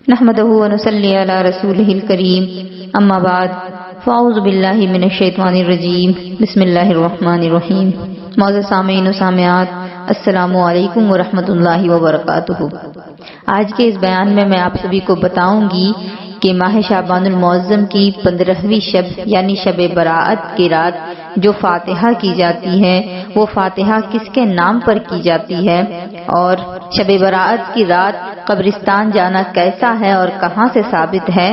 نحمده ونصلي على رسوله الكريم اما بعد فاعوذ باللہ من الشیطان الرجیم بسم اللہ الرحمن الرحیم۔ معزز سامعین و سامعات، السلام علیکم ورحمۃ اللہ وبرکاتہ۔ آج کے اس بیان میں آپ سبھی کو بتاؤں گی کہ ماہ شعبان المعظم کی 15ویں شب یعنی شب برات کی رات جو فاتحہ کی جاتی ہے وہ فاتحہ کس کے نام پر کی جاتی ہے، اور شب برات کی رات قبرستان جانا کیسا ہے اور کہاں سے ثابت ہے،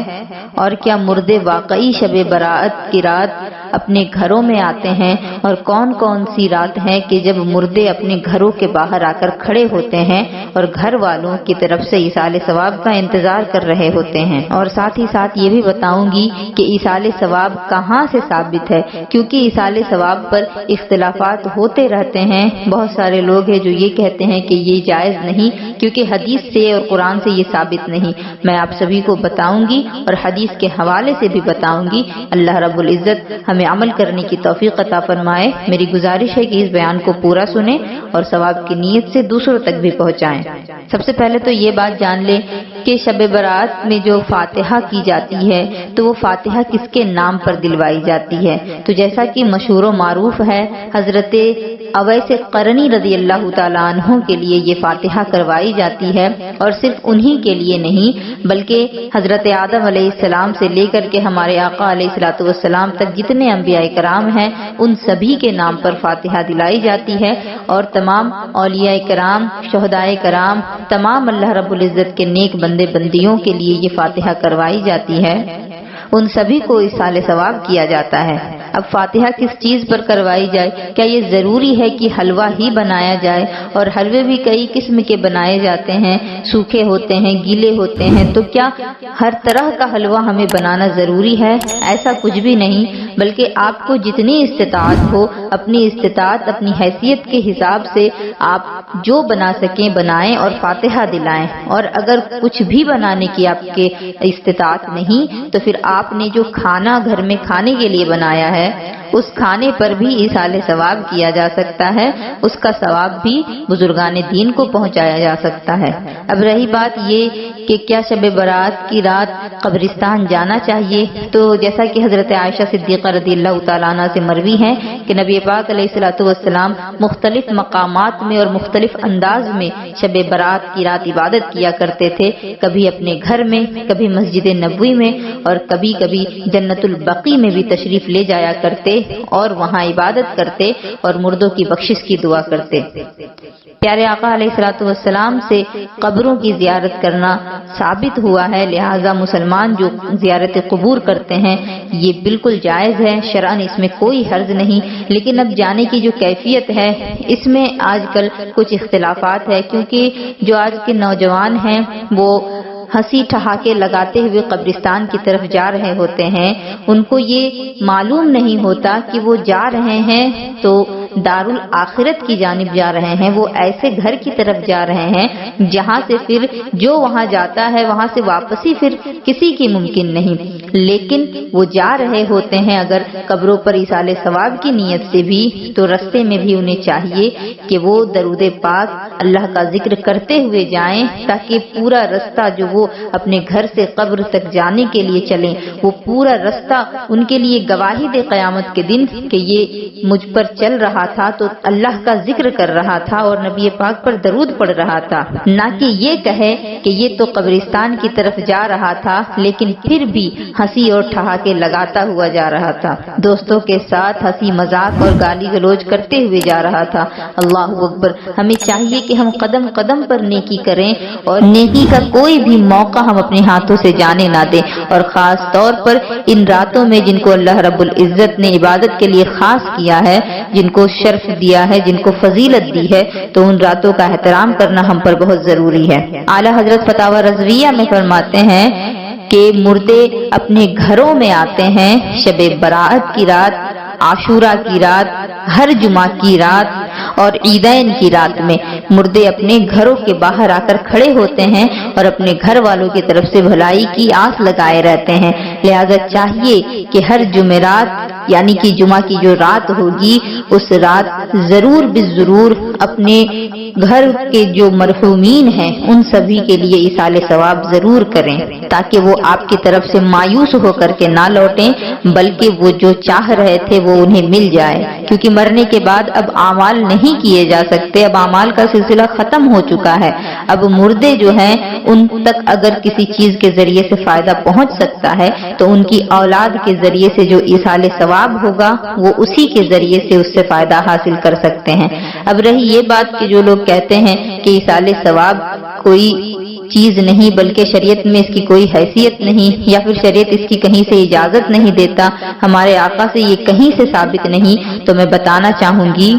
اور کیا مردے واقعی شب برات کی رات اپنے گھروں میں آتے ہیں، اور کون کون سی رات ہے کہ جب مردے اپنے گھروں کے باہر آ کر کھڑے ہوتے ہیں اور گھر والوں کی طرف سے ایصال ثواب کا انتظار کر رہے ہوتے ہیں، اور ساتھ ہی ساتھ یہ بھی بتاؤں گی کہ ایصال ثواب کہاں سے ثابت ہے، کیونکہ ایصال ثواب پر اختلافات ہوتے رہتے ہیں۔ بہت سارے لوگ ہیں جو یہ کہتے ہیں کہ یہ جائز نہیں کیونکہ حدیث سے اور قرآن سے یہ ثابت نہیں۔ میں آپ سبھی کو بتاؤں گی اور حدیث کے حوالے سے بھی بتاؤں گی۔ اللہ رب العزت ہمیں عمل کرنے کی توفیق عطا فرمائے۔ میری گزارش ہے کہ اس بیان کو پورا سنیں اور ثواب کی نیت سے دوسروں تک بھی پہنچائیں۔ سب سے پہلے تو یہ بات جان لیں کہ شب برات میں جو فاتحہ کی جاتی ہے تو وہ فاتحہ کس کے نام پر دلوائی جاتی ہے، تو جیسا کہ مشہور و معروف ہے، حضرت اویس قرنی رضی اللہ تعالیٰ عنہ کے لیے یہ فاتحہ کروائی جاتی ہے، اور صرف انہی کے لیے نہیں بلکہ حضرت آدم علیہ السلام سے لے کر کے ہمارے آقا علیہ الصلوۃ والسلام تک جتنے انبیاء کرام ہیں ان سبھی کے نام پر فاتحہ دلائی جاتی ہے، اور تمام اولیاء کرام، شہداء کرام، تمام اللہ رب العزت کے نیک بندے بندیوں کے لیے یہ فاتحہ کروائی جاتی ہے، ان سبھی کو ایصال ثواب کیا جاتا ہے۔ اب فاتحہ کس چیز پر کروائی جائے؟ کیا یہ ضروری ہے کہ حلوہ ہی بنایا جائے؟ اور حلوے بھی کئی قسم کے بنائے جاتے ہیں، سوکھے ہوتے ہیں، گیلے ہوتے ہیں، تو کیا ہر طرح کا حلوہ ہمیں بنانا ضروری ہے؟ ایسا کچھ بھی نہیں، بلکہ آپ کو جتنی استطاعت ہو، اپنی استطاعت، اپنی حیثیت کے حساب سے آپ جو بنا سکیں بنائیں اور فاتحہ دلائیں، اور اگر کچھ بھی بنانے کی آپ کے استطاعت نہیں تو پھر آپ نے جو کھانا گھر میں کھانے کے لیے بنایا ہے اس کھانے پر بھی ایصال ثواب کیا جا سکتا ہے، اس کا ثواب بھی بزرگان دین کو پہنچایا جا سکتا ہے۔ اب رہی بات یہ کہ کیا شب برات کی رات قبرستان جانا چاہیے، تو جیسا کہ حضرت عائشہ صدیقہ رضی اللہ تعالیٰ عنہ سے مروی ہے کہ نبی پاک علیہ الصلوۃ والسلام مختلف مقامات میں اور مختلف انداز میں شب برات کی رات عبادت کیا کرتے تھے، کبھی اپنے گھر میں، کبھی مسجد نبوی میں، اور کبھی کبھی جنت البقیع میں بھی تشریف لے جایا کرتے اور وہاں عبادت کرتے اور مردوں کی بخشش کی دعا کرتے۔ پیارے آقا علیہ الصلوۃ والسلام سے قبروں کی زیارت کرنا ثابت ہوا ہے، لہذا مسلمان جو زیارت قبور کرتے ہیں یہ بالکل جائز ہے، شرعاً اس میں کوئی حرج نہیں، لیکن اب جانے کی جو کیفیت ہے اس میں آج کل کچھ اختلافات ہے، کیونکہ جو آج کے نوجوان ہیں وہ ہنسی ٹھہاکے لگاتے ہوئے قبرستان کی طرف جا رہے ہوتے ہیں، ان کو یہ معلوم نہیں ہوتا کہ وہ جا رہے ہیں تو دارالآخرت کی جانب جا رہے ہیں، وہ ایسے گھر کی طرف جا رہے ہیں جہاں سے پھر جو وہاں جاتا ہے وہاں سے واپسی پھر کسی کی ممکن نہیں، لیکن وہ جا رہے ہوتے ہیں اگر قبروں پر ایصال ثواب کی نیت سے بھی، تو رستے میں بھی انہیں چاہیے کہ وہ درود پاک اللہ کا ذکر کرتے ہوئے جائیں، تاکہ پورا رستہ جو وہ اپنے گھر سے قبر تک جانے کے لیے چلیں وہ پورا رستہ ان کے لیے گواہی دے قیامت کے دن کہ یہ مجھ پر چل رہا تھا تو اللہ کا ذکر کر رہا تھا اور نبی پاک پر درود پڑھ رہا تھا، نہ کہ یہ کہے کہ یہ تو قبرستان کی طرف جا رہا تھا لیکن پھر بھی ہنسی اور ٹھہاکے لگاتا ہوا جا رہا تھا، دوستوں کے ساتھ ہنسی مذاق اور گالی گلوچ کرتے ہوئے جا رہا تھا۔ اللہ اکبر! ہمیں چاہیے کہ ہم قدم قدم پر نیکی کریں اور نیکی کا کوئی بھی موقع ہم اپنے ہاتھوں سے جانے نہ دیں، اور خاص طور پر ان راتوں میں جن کو اللہ رب العزت نے عبادت کے لیے خاص کیا ہے، جن کو شرف دیا ہے، جن کو فضیلت دی ہے، تو ان راتوں کا احترام کرنا ہم پر بہت ضروری ہے۔ اعلیٰ حضرت فتاوی رضویہ میں فرماتے ہیں کہ مردے اپنے گھروں میں آتے ہیں شب برات کی رات، عاشورہ کی رات، ہر جمعہ کی رات اور عیدین کی رات میں مردے اپنے گھروں کے باہر آ کر کھڑے ہوتے ہیں اور اپنے گھر والوں کی طرف سے بھلائی کی آس لگائے رہتے ہیں، لہذا چاہیے کہ ہر جمعرات یعنی کہ جمعہ کی جو رات ہوگی اس رات ضرور بالضرور اپنے گھر کے جو مرحومین ہیں ان سبھی کے لیے ایصال ثواب ضرور کریں، تاکہ وہ آپ کی طرف سے مایوس ہو کر کے نہ لوٹیں، بلکہ وہ جو چاہ رہے تھے وہ انہیں مل جائے، کیونکہ مرنے کے بعد اب اعمال نہیں کیے جا سکتے، اب اعمال کا سلسلہ ختم ہو چکا ہے۔ اب مردے جو ہیں ان تک اگر کسی چیز کے ذریعے سے فائدہ پہنچ سکتا ہے تو ان کی اولاد کے ذریعے سے جو ایصال ثواب ہوگا وہ اسی کے ذریعے سے اس سے فائدہ حاصل کر سکتے ہیں۔ اب رہی یہ بات کہ جو لوگ کہتے ہیں کہ ایصال ثواب کوئی چیز نہیں بلکہ شریعت میں اس کی کوئی حیثیت نہیں، یا پھر شریعت اس کی کہیں سے اجازت نہیں دیتا، ہمارے آقا سے یہ کہیں سے ثابت نہیں، تو میں بتانا چاہوں گی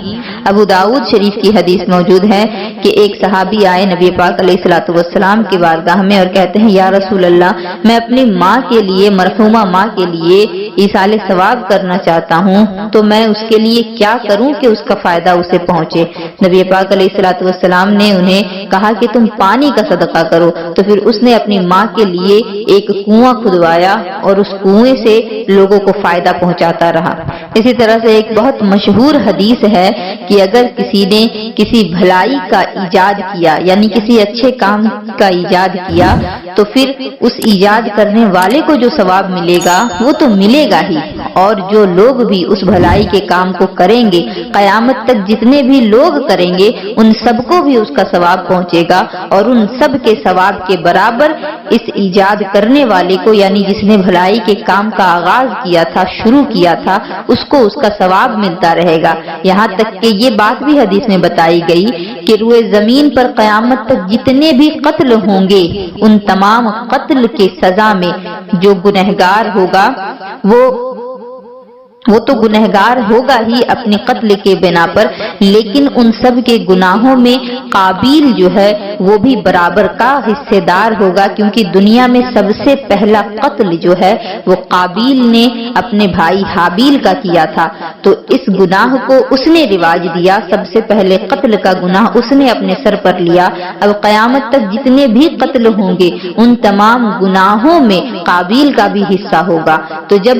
ابو داؤد شریف کی حدیث موجود ہے کہ ایک صحابی آئے نبی پاک علیہ الصلوۃ والسلام کی بارگاہ میں اور کہتے ہیں یا رسول اللہ، میں اپنی ماں کے لیے، مرحومہ ماں کے لیے ایصال ثواب کرنا چاہتا ہوں، تو میں اس کے لیے کیا کروں کہ اس کا فائدہ اسے پہنچے؟ نبی پاک علیہ الصلوۃ والسلام نے انہیں کہا کہ تم پانی کا صدقہ کرو، تو پھر اس نے اپنی ماں کے لیے ایک کنواں کھدوایا اور اس کنویں سے لوگوں کو فائدہ پہنچاتا رہا۔ اسی طرح سے ایک بہت مشہور حدیث ہے کہ اگر کسی نے کسی بھلائی کا ایجاد کیا، یعنی کسی اچھے کام کا ایجاد کیا، تو پھر اس ایجاد کرنے والے کو جو ثواب ملے گا وہ تو ملے گا ہی، اور جو لوگ بھی اس بھلائی کے کام کو کریں گے، قیامت تک جتنے بھی لوگ کریں گے ان سب کو بھی اس کا ثواب پہنچے گا، اور ان سب کے ثواب کے برابر اس ایجاد کرنے والے کو، یعنی جس نے بھلائی کے کام کا آغاز کیا تھا، شروع کیا تھا، اس کو اس کا ثواب ملتا رہے گا۔ یہاں تک کہ یہ بات بھی حدیث میں بتائی گئی کہ روئے زمین پر قیامت تک جتنے بھی قتل ہوں گے ان تمام قتل کی سزا میں جو گنہگار ہوگا وہ تو گنہگار ہوگا ہی اپنے قتل کے بنا پر، لیکن ان سب کے گناہوں میں قابیل جو ہے وہ بھی برابر کا حصے دار ہوگا، کیونکہ دنیا میں سب سے پہلا قتل جو ہے وہ قابیل نے اپنے بھائی حابیل کا کیا تھا، تو اس گناہ کو اس نے رواج دیا، سب سے پہلے قتل کا گناہ اس نے اپنے سر پر لیا۔ اب قیامت تک جتنے بھی قتل ہوں گے ان تمام گناہوں میں قابیل کا بھی حصہ ہوگا۔ تو جب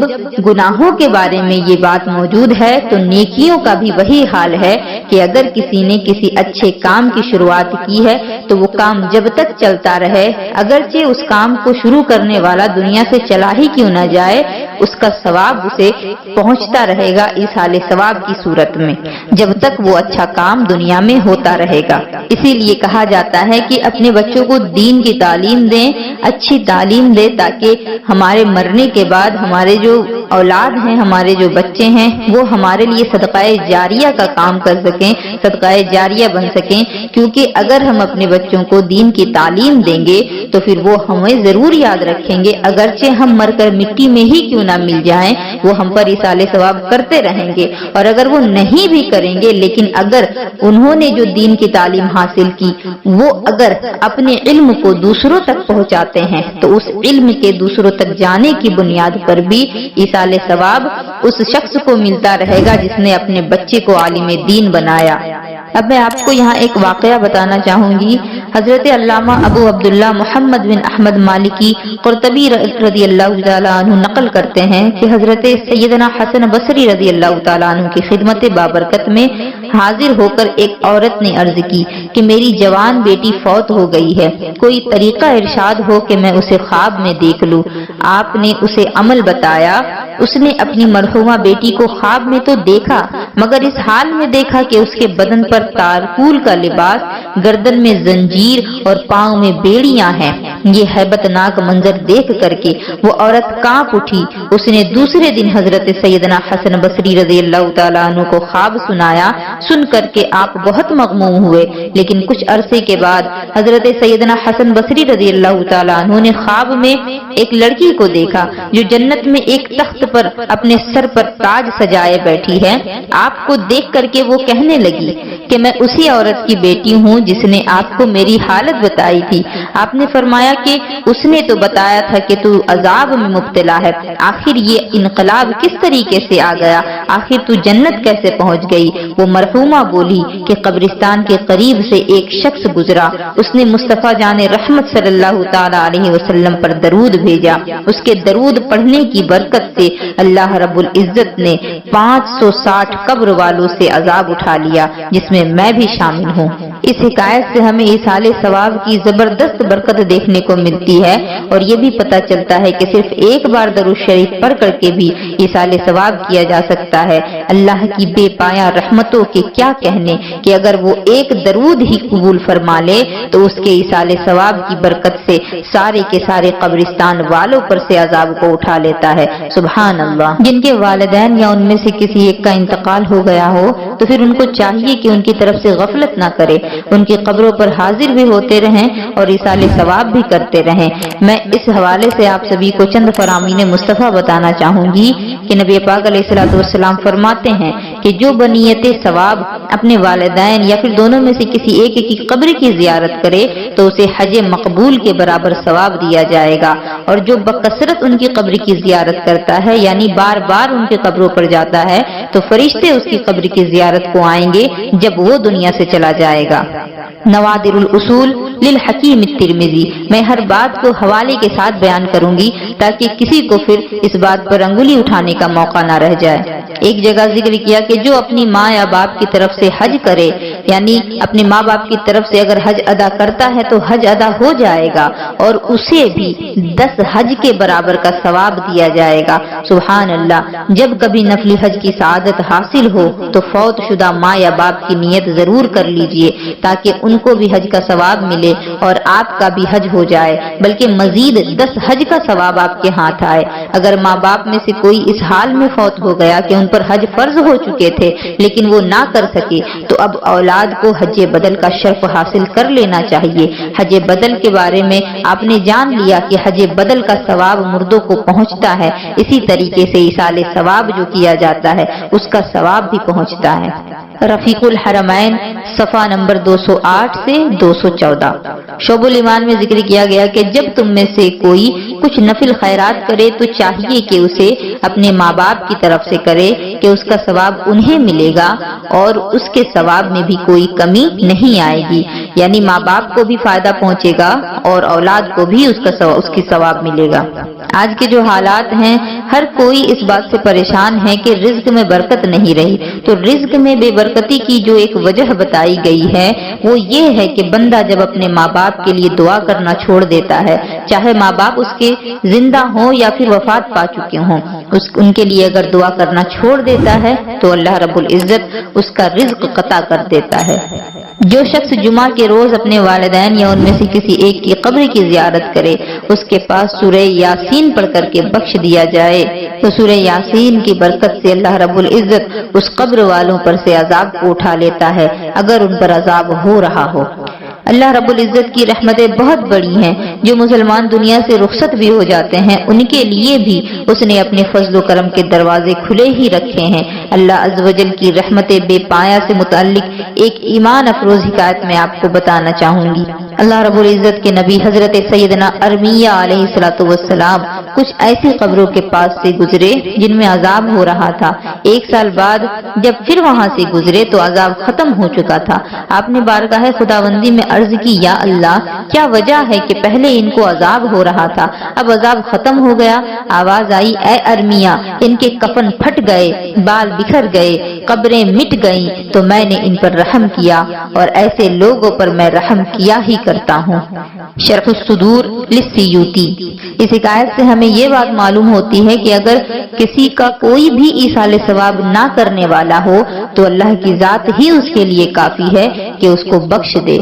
گناہوں کے بارے میں یہ بات موجود ہے تو نیکیوں کا بھی وہی حال ہے کہ اگر کسی نے کسی اچھے کام کی شروعات کی ہے تو وہ کام جب تک چلتا رہے، اگرچہ اس کام کو شروع کرنے والا دنیا سے چلا ہی کیوں نہ جائے، اس کا ثواب اسے پہنچتا رہے گا ایصال ثواب کی صورت میں، جب تک وہ اچھا کام دنیا میں ہوتا رہے گا۔ اسی لیے کہا جاتا ہے کہ اپنے بچوں کو دین کی تعلیم دیں، اچھی تعلیم دیں، تاکہ ہمارے مرنے کے بعد ہمارے جو اولاد ہیں، ہمارے جو بچے ہیں، وہ ہمارے لیے صدقہ جاریہ کا کام کر سکیں، صدقہ جاریہ بن سکیں، کیونکہ اگر ہم اپنے بچوں کو دین کی تعلیم دیں گے تو پھر وہ ہمیں ضرور یاد رکھیں گے، اگرچہ ہم مر کر مٹی میں ہی کیوں نہ مل جائیں، وہ ہم پر ایصال ثواب کرتے رہیں گے۔ اور اگر وہ نہیں بھی کریں گے، لیکن اگر انہوں نے جو دین کی تعلیم حاصل کی وہ اگر اپنے علم کو دوسروں تک پہنچاتے ہیں تو اس علم کے دوسروں تک جانے کی بنیاد پر بھی ایصال ثواب اس شخص کو ملتا رہے گا جس نے اپنے بچے کو عالم دین بنایا۔ اب میں آپ کو یہاں ایک واقعہ بتانا چاہوں گی۔ حضرت علامہ ابو عبداللہ محمد بن احمد مالکی قرطبی رضی اللہ تعالیٰ عنہ نقل کرتے ہیں کہ حضرت سیدنا حسن بصری رضی اللہ تعالیٰ عنہ کی خدمت بابرکت میں حاضر ہو کر ایک عورت نے عرض کی کہ میری جوان بیٹی فوت ہو گئی ہے، کوئی طریقہ ارشاد ہو کہ میں اسے خواب میں دیکھ لوں۔ آپ نے اسے عمل بتایا۔ اس نے اپنی مرحومہ بیٹی کو خواب میں تو دیکھا، مگر اس حال میں دیکھا کہ اس کے بدن پر تارکول کا لباس، گردن میں زنجیر اور پاؤں میں بیڑیاں ہیں۔ یہ ہیبت ناک منظر دیکھ کر کے وہ عورت کانپ اٹھی۔ اس نے دوسرے دن حضرت سیدنا حسن بصری رضی اللہ تعالیٰ عنہ کو خواب سنایا۔ سن کر کے آپ بہت مغموم ہوئے، لیکن کچھ عرصے کے بعد حضرت سیدنا حسن بصری رضی اللہ تعالیٰ عنہ نے خواب میں ایک لڑکی کو دیکھا جو جنت میں ایک تخت پر اپنے سر پر تاج سجائے بیٹھی ہے۔ آپ کو دیکھ کر کے وہ کہنے لگی کہ میں اسی عورت کی بیٹی ہوں جس نے آپ کو میری حالت بتائی تھی۔ آپ نے فرمایا کہ اس نے تو بتایا تھا کہ تو عذاب میں مبتلا ہے، آخر یہ انقلاب کس طریقے سے آ گیا، آخر تو جنت کیسے پہنچ گئی؟ وہ مرحومہ بولی کہ قبرستان کے قریب سے ایک شخص گزرا، اس نے مصطفیٰ جان رحمت صلی اللہ تعالی علیہ وسلم پر درود بھیجا، اس کے درود پڑھنے کی برکت سے اللہ رب العزت نے 560 قبر والوں سے عذاب اٹھا لیا، جس میں میں بھی شامل ہوں۔ اس حکایت سے ہمیں ایصال ثواب کی زبردست برکت دیکھنے کو ملتی ہے، اور یہ بھی پتہ چلتا ہے کہ صرف ایک بار درود شریف پڑھ کر کے بھی ایصال ثواب کیا جا سکتا ہے۔ اللہ کی بے پایہ رحمتوں کے کیا کہنے کہ اگر وہ ایک درود ہی قبول فرما لے تو اس کے ایصال ثواب کی برکت سے سارے کے سارے قبرستان والوں پر سے عذاب کو اٹھا لیتا ہے۔ سبحان اللہ۔ جن کے والدین یا ان میں سے کسی ایک کا انتقال ہو گیا ہو تو پھر ان کو چاہیے کہ ان کی طرف سے غفلت نہ کرے، ان کی قبروں پر حاضر بھی ہوتے رہیں اور ایصال ثواب بھی کرتے رہیں۔ میں اس حوالے سے آپ سبھی کو چند فرامین مصطفیٰ بتانا چاہوں گی کہ نبی پاک علیہ الصلوۃ والسلام فرماتے ہیں کہ جو بنیت ثواب اپنے والدین یا پھر دونوں میں سے کسی ایک کی قبر کی زیارت کرے تو اسے حج مقبول کے برابر ثواب دیا جائے گا، اور جو بکثرت ان کی قبر کی زیارت کرتا ہے یعنی بار بار ان کی قبروں پر جاتا ہے تو فرشتے اس کی قبر کی زیارت کو آئیں گے جب وہ دنیا سے چلا جائے گا۔ نوادر الاصول للحکیم الترمذی۔ میں ہر بات کو حوالے کے ساتھ بیان کروں گی تاکہ کسی کو پھر اس بات پر انگلی اٹھانے کا موقع نہ رہ جائے۔ ایک جگہ ذکر کیا کہ جو اپنی ماں یا باپ کی طرف سے حج کرے، یعنی اپنے ماں باپ کی طرف سے اگر حج ادا کرتا ہے تو حج ادا ہو جائے گا اور اسے بھی 10 حج کے برابر کا ثواب دیا جائے گا۔ سبحان اللہ۔ جب کبھی نفلی حج کی سعادت حاصل ہو تو فوت شدہ ماں یا باپ کی نیت ضرور کر لیجئے تاکہ ان کو بھی حج کا ثواب ملے اور آپ کا بھی حج ہو جائے، بلکہ مزید 10 حج کا ثواب آپ کے ہاتھ آئے۔ اگر ماں باپ میں سے کوئی اس حال میں فوت ہو گیا کہ ان پر حج فرض ہو چکے تھے لیکن وہ نہ کر سکے تو اب اولاد کو حج بدل کا شرف حاصل کر لینا چاہیے۔ حج بدل کے بارے میں آپ نے جان لیا کہ حج بدل کا ثواب مردوں کو پہنچتا ہے، اسی طریقے سے ایصال ثواب جو کیا جاتا ہے اس کا ثواب بھی پہنچتا ہے۔ رفیق الحرمین صفحہ نمبر 208 سے 214۔ شعب الایمان میں ذکر کیا گیا کہ جب تم میں سے کوئی کچھ نفل خیرات کرے تو چاہیے کہ اسے اپنے ماں باپ کی طرف سے کرے کہ اس کا ثواب انہیں ملے گا اور اس کے ثواب میں بھی کوئی کمی نہیں آئے گی، یعنی ماں باپ کو بھی فائدہ پہنچے گا اور اولاد کو بھی اس کی ثواب ملے گا۔ آج کے جو حالات ہیں ہر کوئی اس بات سے پریشان ہے کہ رزق میں برکت نہیں رہی، تو رزق میں بے برکتی کی جو ایک وجہ بتائی گئی ہے وہ یہ ہے کہ بندہ جب اپنے ماں باپ کے لیے دعا کرنا چھوڑ دیتا ہے، چاہے ماں باپ اس کے زندہ ہوں یا پھر وفات پا چکے ہوں، ان کے لیے اگر دعا کرنا چھوڑ دیتا ہے تو اللہ رب العزت اس کا رزق قطع کر دیتا ہے۔ جو شخص جمعہ کے روز اپنے والدین یا ان میں سے کسی ایک کی قبر کی زیارت کرے اس کے پاس سورہ یاسین پڑھ کر کے بخش دیا جائے تو سورہ یاسین کی برکت سے اللہ رب العزت اس قبر والوں پر سے عذاب کو اٹھا لیتا ہے اگر ان پر عذاب ہو رہا ہو۔ اللہ رب العزت کی رحمتیں بہت بڑی ہیں، جو مسلمان دنیا سے رخصت بھی ہو جاتے ہیں ان کے لیے بھی اس نے اپنے فضل و کرم کے دروازے کھلے ہی رکھے ہیں۔ اللہ عز و جل کی رحمت بے پایہ سے متعلق ایک ایمان افروز حکایت میں آپ کو بتانا چاہوں گی۔ اللہ رب العزت کے نبی حضرت سیدنا ارمیہ علیہ الصلوۃ والسلام کچھ ایسی قبروں کے پاس سے گزرے جن میں عذاب ہو رہا تھا۔ 1 سال بعد جب پھر وہاں سے گزرے تو عذاب ختم ہو چکا تھا۔ آپ نے بارگاہ خداوندی میں عرض کی، یا اللہ کیا وجہ ہے کہ پہلے ان کو عذاب ہو رہا تھا اب عذاب ختم ہو گیا؟ آواز آئی، اے ارمیہ ان کے کفن پھٹ گئے، بال بکھر گئے، قبریں مٹ گئیں تو میں نے ان پر رحم کیا اور ایسے لوگوں پر میں رحم کیا ہی کرتا ہوں۔ شرح الصدور للسیوطی۔ اس حکایت سے ہمیں یہ بات معلوم ہوتی ہے کہ اگر کسی کا کوئی بھی ایصال ثواب نہ کرنے والا ہو تو اللہ کی ذات ہی اس کے لیے کافی ہے کہ اس کو بخش دے۔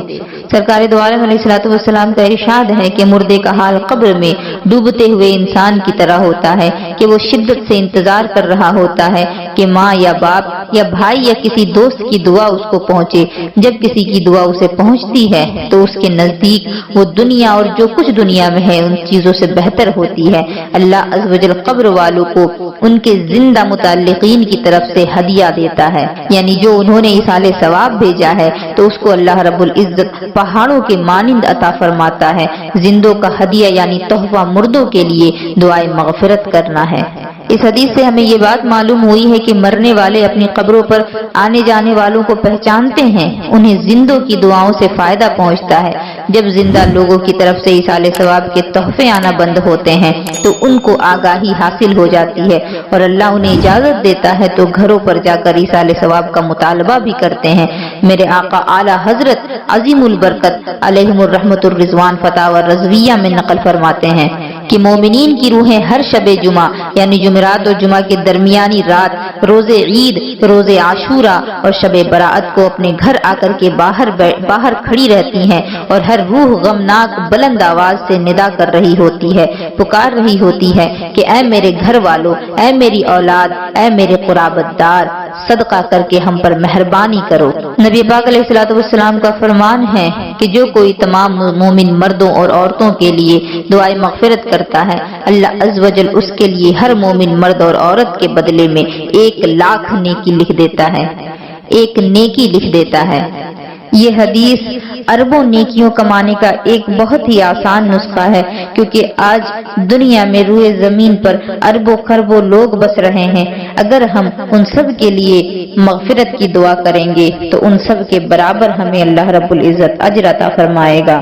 سرکار دو عالم علیہ الصلوۃ والسلام کا ارشاد ہے کہ مردے کا حال قبر میں ڈوبتے ہوئے انسان کی طرح ہوتا ہے کہ وہ شدت سے انتظار کر رہا ہوتا ہے کہ ماں یا باپ یا بھائی یا کسی دوست کی دعا اس کو پہنچے۔ جب کسی کی دعا اسے پہنچتی ہے تو اس کے نزدیک وہ دنیا اور جو کچھ دنیا میں ہے ان چیزوں سے بہتر ہوتی ہے۔ اللہ عز و جل قبر والوں کو ان کے زندہ متعلقین کی طرف سے ہدیہ دیتا ہے، یعنی جو انہوں نے ایصال ثواب بھیجا ہے تو اس کو اللہ رب العزت پہاڑوں کے مانند عطا فرماتا ہے۔ زندوں کا ہدیہ یعنی تحفہ مردوں کے لیے دعائے مغفرت کرنا ہے۔ اس حدیث سے ہمیں یہ بات معلوم ہوئی ہے کہ مرنے والے اپنی قبروں پر آنے جانے والوں کو پہچانتے ہیں، انہیں زندوں کی دعاؤں سے فائدہ پہنچتا ہے۔ جب زندہ لوگوں کی طرف سے ایصال ثواب کے تحفے آنا بند ہوتے ہیں تو ان کو آگاہی حاصل ہو جاتی ہے اور اللہ انہیں اجازت دیتا ہے تو گھروں پر جا کر ایصال ثواب کا مطالبہ بھی کرتے ہیں۔ میرے آقا اعلیٰ حضرت عظیم البرکت علیہم الرحمت الرضوان فتاوی رضویہ میں نقل فرماتے ہیں کہ مومنین کی روحیں ہر شب جمعہ یعنی جمعرات اور جمعہ کے درمیانی رات، روز عید، روز عاشوراء اور شب براءت کو اپنے گھر آ کر کے باہر کھڑی رہتی ہیں اور ہر روح غمناک بلند آواز سے ندا کر رہی ہوتی ہے، پکار رہی ہوتی ہے کہ اے میرے گھر والوں، اے میری اولاد، اے میرے قرابت دار، صدقہ کر کے ہم پر مہربانی کرو۔ نبی پاک علیہ الصلوۃ والسلام کا فرمان ہے کہ جو کوئی تمام مومن مردوں اور عورتوں کے لیے دعائے مغفرت کرتا ہے، اللہ عز و جل اس کے لیے ہر مومن مرد اور عورت کے بدلے میں 1,00,000 نیکی لکھ دیتا ہے، ایک نیکی لکھ دیتا ہے۔ یہ حدیث اربوں نیکیوں کمانے کا ایک بہت ہی آسان نسخہ ہے، کیونکہ آج دنیا میں روئے زمین پر اربوں خربوں لوگ بس رہے ہیں۔ اگر ہم ان سب کے لیے مغفرت کی دعا کریں گے تو ان سب کے برابر ہمیں اللہ رب العزت اجر عطا فرمائے گا۔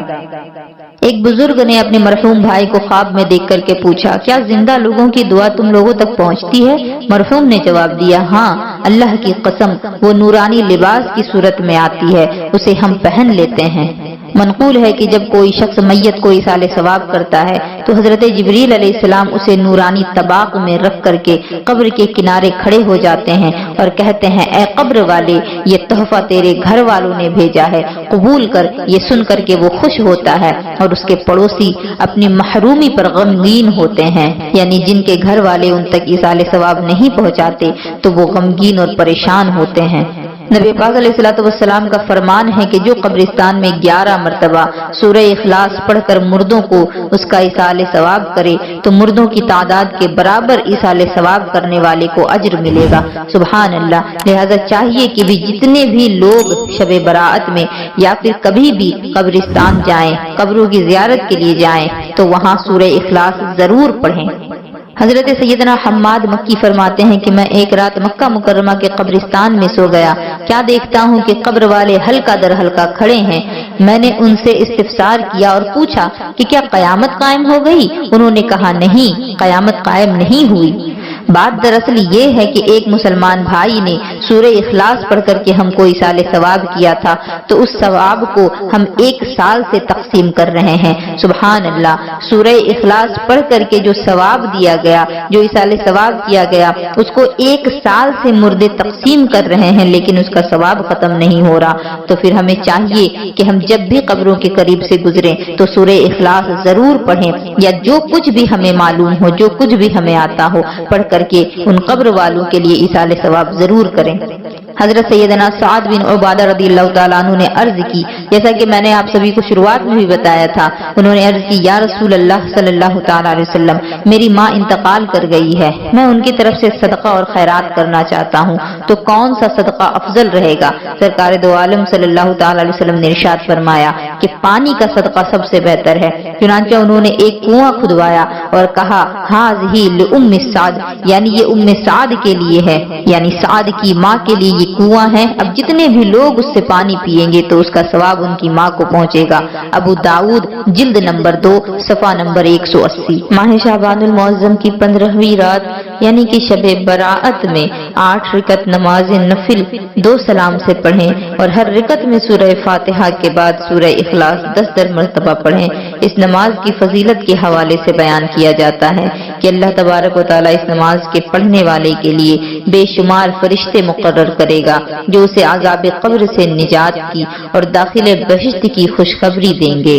ایک بزرگ نے اپنے مرحوم بھائی کو خواب میں دیکھ کر کے پوچھا، کیا زندہ لوگوں کی دعا تم لوگوں تک پہنچتی ہے؟ مرحوم نے جواب دیا، ہاں، اللہ کی قسم وہ نورانی لباس کی صورت میں آتی ہے، اسے ہم پہن لیتے ہیں۔ منقول ہے کہ جب کوئی شخص میت کو ایصال ثواب کرتا ہے تو حضرت جبریل علیہ السلام اسے نورانی طباق میں رکھ کر کے قبر کے کنارے کھڑے ہو جاتے ہیں اور کہتے ہیں، اے قبر والے، یہ تحفہ تیرے گھر والوں نے بھیجا ہے، قبول کر۔ یہ سن کر کے وہ خوش ہوتا ہے اور اس کے پڑوسی اپنی محرومی پر غمگین ہوتے ہیں، یعنی جن کے گھر والے ان تک ایصال ثواب نہیں پہنچاتے تو وہ غمگین اور پریشان ہوتے ہیں۔ نبی پاک علیہ الصلوۃ والسلام کا فرمان ہے کہ جو قبرستان میں 11 مرتبہ سورہ اخلاص پڑھ کر مردوں کو اس کا ایصال ثواب کرے تو مردوں کی تعداد کے برابر ایصال ثواب کرنے والے کو اجر ملے گا۔ سبحان اللہ۔ لہذا چاہیے کہ بھی جتنے بھی لوگ شب براءت میں یا پھر کبھی بھی قبرستان جائیں، قبروں کی زیارت کے لیے جائیں تو وہاں سورہ اخلاص ضرور پڑھیں۔ حضرت سیدنا حماد مکی فرماتے ہیں کہ میں ایک رات مکہ مکرمہ کے قبرستان میں سو گیا، کیا دیکھتا ہوں کہ قبر والے حلقہ در حلقہ کھڑے ہیں۔ میں نے ان سے استفسار کیا اور پوچھا کہ کیا قیامت قائم ہو گئی؟ انہوں نے کہا نہیں، قیامت قائم نہیں ہوئی۔ بات دراصل یہ ہے کہ ایک مسلمان بھائی نے سورہ اخلاص پڑھ کر کے ہم کو ایصال ثواب کیا تھا تو اس ثواب کو ہم 1 سال سے تقسیم کر رہے ہیں۔ سبحان اللہ۔ سورہ اخلاص پڑھ کر کے جو ثواب دیا گیا، جو ایصال ثواب کیا گیا، اس کو 1 سال سے مردے تقسیم کر رہے ہیں لیکن اس کا ثواب ختم نہیں ہو رہا۔ تو پھر ہمیں چاہیے کہ ہم جب بھی قبروں کے قریب سے گزریں تو سورہ اخلاص ضرور پڑھیں، یا جو کچھ بھی ہمیں معلوم ہو، جو کچھ بھی ہمیں آتا ہو، پڑھ کر کے ان قبر والوں کے لیے ایصال ثواب ضرور کریں۔ حضرت سیدنا سعد بن عبادہ رضی اللہ تعالیٰ عنہ نے عرض کی، جیسا کہ میں نے آپ سبھی کو شروعات میں بھی بتایا تھا، انہوں نے عرض کی، یا رسول اللہ صلی اللہ تعالیٰ علیہ وسلم، میری ماں انتقال کر گئی ہے، میں ان کی طرف سے صدقہ اور خیرات کرنا چاہتا ہوں، تو کون سا صدقہ افضل رہے گا؟ سرکار دو عالم صلی اللہ تعالیٰ علیہ وسلم نے ارشاد فرمایا کہ پانی کا صدقہ سب سے بہتر ہے۔ چنانچہ انہوں نے ایک کنواں کھدوایا اور کہا، ہاذہ لأم سعد، یعنی یہ ام سعد کے لیے ہے، یعنی سعد کی ماں کے لیے یہ کنواں ہے، اب جتنے بھی لوگ اس سے پانی پیئیں گے تو اس کا ثواب ان کی ماں کو پہنچے گا۔ ابو داؤد جلد نمبر 2 صفحہ نمبر 180۔ ماہ شعبان المعظم کی 15ویں رات یعنی کہ شب براءت میں 8 رکعت نماز نفل 2 سلام سے پڑھیں اور ہر رکعت میں سورہ فاتحہ کے بعد سورہ اخلاص 10 مرتبہ پڑھیں۔ اس نماز کی فضیلت کے حوالے سے بیان کیا جاتا ہے کہ اللہ تبارک و تعالیٰ اس نماز کے پڑھنے والے کے لیے بے شمار فرشتے مقرر کرے گا جو اسے عذاب قبر سے نجات کی اور داخل بہشت کی خوشخبری دیں گے۔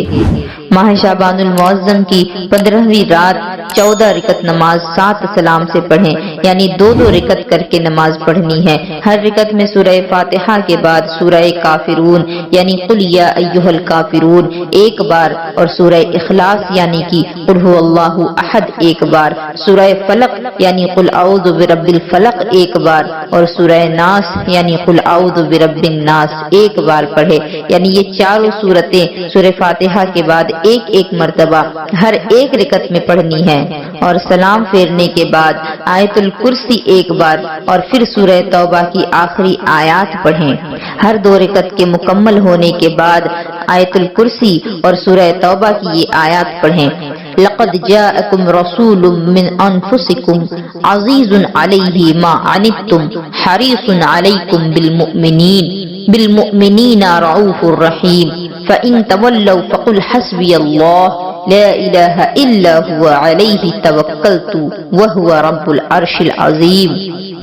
ماہ شعبان المعظم کی 15ویں رات 14 رکعت نماز 7 سلام سے پڑھیں، یعنی 2 رکعت کر کے نماز پڑھنی ہے۔ ہر رکعت میں سورہ فاتحہ کے بعد سورہ کافرون یعنی قل یا ایھا الکافرون 1 بار اور سورہ اخلاص یعنی کہ قل ھو اللہ احد 1 بار، سورہ فلق یعنی قل اعوذ برب الفلق 1 بار اور سورہ ناس یعنی قل اعوذ برب الناس 1 بار پڑھے، یعنی یہ چاروں سورتیں سورہ فاتحہ کے بعد ایک ایک مرتبہ ہر ایک رکعت میں پڑھنی ہے، اور سلام پھیرنے کے بعد آیت الکرسی ایک بار اور پھر سورہ توبہ کی آخری آیات پڑھیں۔ ہر 2 رکعت کے مکمل ہونے کے بعد آیت الکرسی اور سورہ توبہ کی یہ آیات پڑھیں۔ لقد جاءکم رسول من انفسکم عزیز علیہ ما عنتم حریص علیکم بالمؤمنین رؤوف الرحیم فإن تولوا فقل حسبی اللہ لا الہ الا هو علیہ توکلت وهو رب العرش العظیم۔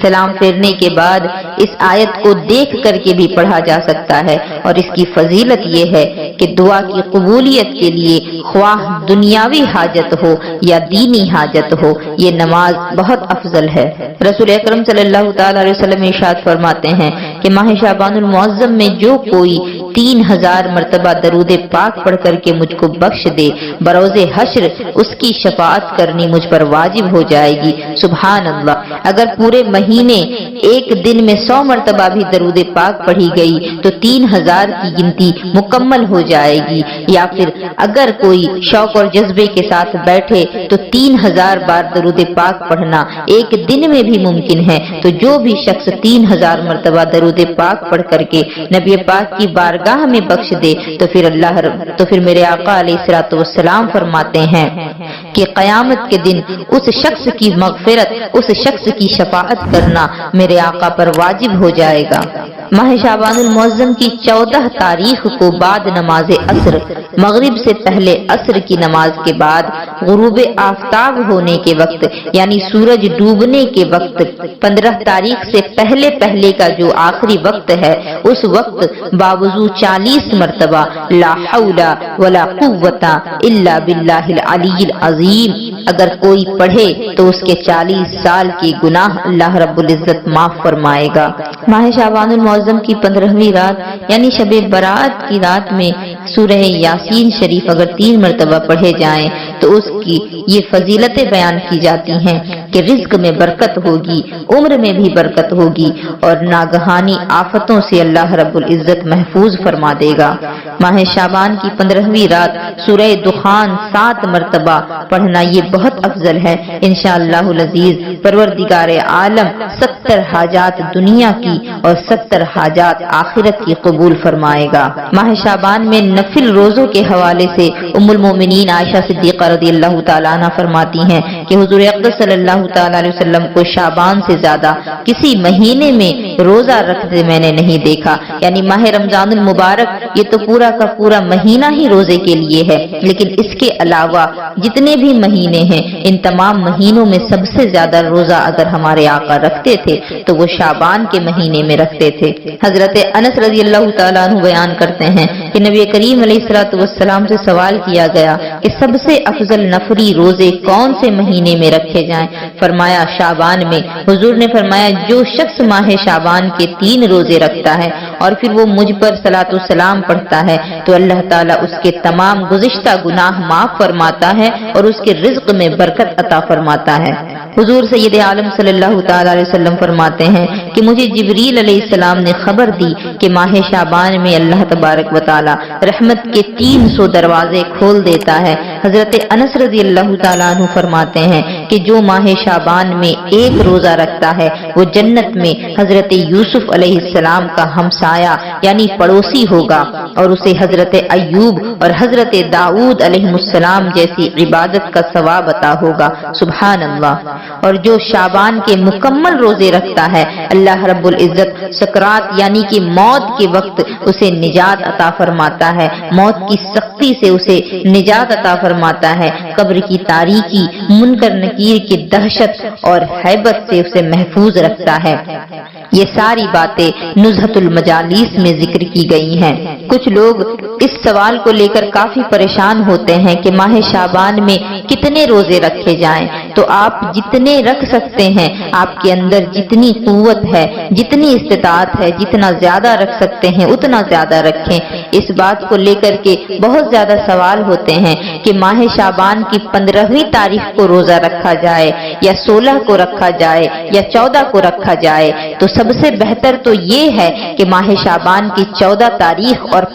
سلام پھیرنے کے بعد اس آیت کو دیکھ کر کے بھی پڑھا جا سکتا ہے، اور اس کی فضیلت یہ ہے کہ دعا کی قبولیت کے لیے خواہ دنیاوی حاجت ہو یا دینی حاجت ہو، یہ نماز بہت افضل ہے۔ رسول اکرم صلی اللہ تعالی علیہ وسلم ارشاد فرماتے ہیں کہ ماہ شعبان المعظم میں جو کوئی 3000 مرتبہ درود پاک پڑھ کر کے مجھ کو بخش دے، بروز حشر اس کی شفاعت کرنی مجھ پر واجب ہو جائے گی۔ سبحان اللہ! اگر پورے مہینے ایک دن میں 100 مرتبہ بھی درود پاک پڑھی گئی تو 3000 کی گنتی مکمل ہو جائے گی، یا پھر اگر کوئی شوق اور جذبے کے ساتھ بیٹھے تو 3000 بار درود پاک پڑھنا ایک دن میں بھی ممکن ہے۔ تو جو بھی شخص 3000 مرتبہ درود پاک پڑھ کر کے نبی پاک کی بارگاہ میں بخش دے تو پھر میرے آقا علیہ الصلوۃ والسلام فرماتے ہیں کہ قیامت کے دن اس شخص کی مغفرت، اس شخص کی شفاعت کرنا میرے آقا پر واجب ہو جائے گا۔ ماہ شعبان المعظم کی 14 تاریخ کو بعد نماز عصر، مغرب سے پہلے عصر کی نماز کے بعد غروب آفتاب ہونے کے وقت یعنی سورج ڈوبنے کے وقت 15 تاریخ سے پہلے کا جو آخری وقت ہے، اس وقت باوضو 40 مرتبہ لا حول ولا قوت الا باللہ العلی العظیم اگر کوئی پڑھے تو اس کے 40 سال کے گناہ اللہ رب العزت معاف فرمائے گا۔ ماہ شعبان المعظم کی 15ویں رات یعنی شب برات کی رات میں سورہ یاسین شریف اگر 3 مرتبہ پڑھے جائیں تو اس کی یہ فضیلتیں بیان کی جاتی ہیں کہ رزق میں برکت ہوگی، عمر میں بھی برکت ہوگی، اور ناگہانی آفتوں سے اللہ رب العزت محفوظ فرما دے گا۔ ماہ شعبان کی 15ویں رات سورہ دخان 7 مرتبہ پڑھنا یہ بہت افضل ہے۔ انشاءاللہ العزیز پروردگار عالم 70 حاجات دنیا کی اور 70 حاجات آخرت کی قبول فرمائے گا۔ ماہ شعبان میں نفل روزوں کے حوالے سے ام المومنین عائشہ صدیقہ رضی اللہ تعالیٰ عنہ فرماتی ہیں کہ حضور اقدس صلی اللہ تعالیٰ علیہ وسلم کو شعبان سے زیادہ کسی مہینے میں روزہ رکھتے میں نے نہیں دیکھا، یعنی ماہ رمضان المبارک یہ تو پورا کا پورا مہینہ ہی روزے کے لیے ہے، لیکن اس کے علاوہ جتنے بھی مہینے ہیں ان تمام مہینوں میں سب سے زیادہ روزہ اگر ہمارے آقا رکھتے تھے تو وہ شعبان کے مہینے میں رکھتے تھے۔ حضرت انس رضی اللہ تعالیٰ عنہ بیان کرتے ہیں کہ نبی کریم علیہ الصلوۃ والسلام سے سوال کیا گیا کہ سب سے افضل نفلی روزے کون سے مہینے میں رکھے جائیں؟ فرمایا شعبان میں۔ حضور نے فرمایا جو شخص ماہ شعبان کے 3 روزے رکھتا ہے اور پھر وہ مجھ پر صلاۃ والسلام پڑھتا ہے تو اللہ تعالیٰ اس کے تمام گزشتہ گناہ معاف فرماتا ہے اور اس کے رزق میں برکت عطا فرماتا ہے۔ حضور سید عالم صلی اللہ تعالی علیہ وسلم فرماتے ہیں کہ مجھے جبریل علیہ السلام نے خبر دی کہ ماہ شعبان میں اللہ تبارک و تعالی رحمت کے 300 دروازے کھول دیتا ہے۔ حضرت انس رضی اللہ تعالیٰ عنہ فرماتے ہیں کہ جو ماہ شعبان میں 1 روزہ رکھتا ہے وہ جنت میں حضرت یوسف علیہ السلام کا ہمسایہ یعنی پڑوسی ہوگا، اور اسے حضرت ایوب اور حضرت داؤد علیہ السلام جیسی عبادت کا ثواب عطا ہوگا۔ سبحان اللہ! اور جو شعبان کے مکمل روزے رکھتا ہے اللہ رب العزت سکرات یعنی کہ موت کے وقت اسے نجات عطا فرماتا ہے، موت کی سختی سے اسے نجات عطا فرماتا ہے، قبر کی تاریکی، منکر نکیر کی دہشت اور ہیبت سے اسے محفوظ رکھتا ہے۔ یہ ساری باتیں نزہت المجالس میں ذکر کی گئی ہیں۔ کچھ لوگ اس سوال کو لے کر کافی پریشان ہوتے ہیں کہ ماہ شعبان میں کتنے روزے رکھے جائیں، تو آپ جتنے رکھ سکتے ہیں، آپ کے اندر جتنی قوت ہے، جتنی استطاعت ہے، جتنا زیادہ رکھ سکتے ہیں اتنا زیادہ رکھیں۔ اس بات کو لے کر کے بہت زیادہ سوال ہوتے ہیں کہ ماہ شعبان کی 15ویں تاریخ کو روزہ رکھا جائے یا 16 کو رکھا جائے یا 14 کو رکھا جائے، تو سب سے بہتر تو یہ ہے کہ ماہ شعبان کی 14 تاریخ اور